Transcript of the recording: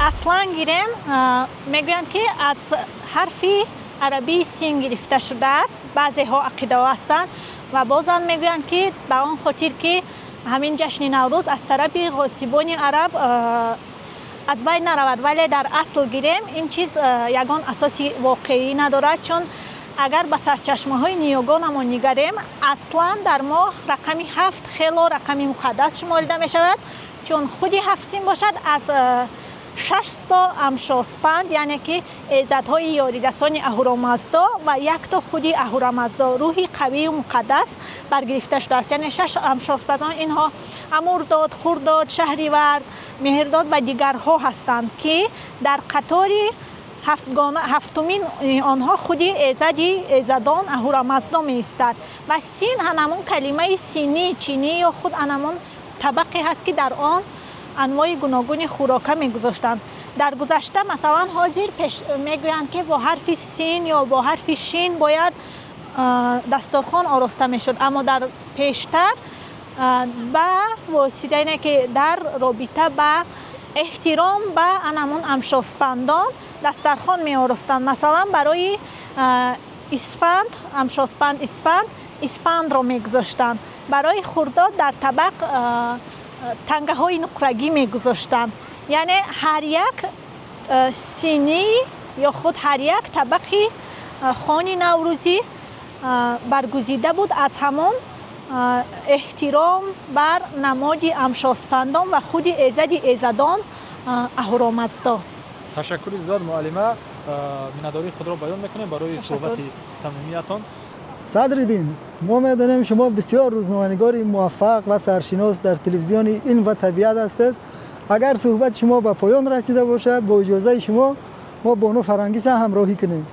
اصلا گیریم میگویند که از حرفی عربی سین گرفته شده است. بعضی ها عقیده هستند و بازم میگویند که به آن خاطر که همین جشن نوروز از طرف غاصبان عرب از بین نرود، ولی در اصل گیریم این چیز یگان اساسی واقعی ندارد، چون اگر به سرچشمه های نیوگان ما نگریم اصلا در ماه رقمی 7 خیلی رقمی مقدس شمرده می شود، چون خودی 7 سین باشد از 6 تا امشاسپند، یعنی که ایزدهای یاریدسان اهورامزدا و یک تا خودی اهورامزدا روحی قوی و مقدس برگرفته شده است. یعنی 6 امشاسپندان اینها امورداد، خورداد، شهریورد، مهرداد و دیگرها هستند که در قطار هفتمین آنها خودی ایزدان اهورامزدا می ایستد. و سین همون کلمه سینی چینی یا خود همون طبقی هست که در آن انواع گوناگون خوراکه میگذاشتند. در گذشته مثلا حاضر میگویند که با حرف سین یا با حرف شین باید دسترخوان آراسته میشد، اما در پیشتر به واسطه اینه که در رابطه به احترام به انمون امشاسپندان دسترخوان می آرستند. مثلا برای اسفند، امشاسپند اسفند را میگذاشتند. برای خورداد در طبق تنگه های نقرگی می گذاشتند. یعنی هر یک سینی یا خود هر یک طبقی خوانی نوروزی برگزیده بود از همون احترام بر نماد امشاسپندان و خود ایزدان اهورامزدا. تشکر زیاد معلمه، میناداری خود را بیان میکنیم برای صحبت صمیمیتان. صدرالدین، ما میدانیم شما بسیار روزنامه‌نگاری موفق و سرشناس در تلویزیون این و طبیعت هستید. اگر صحبت شما به پایان رسیده باشه با اجازه شما ما بانو فرنگیس همراهی کنیم.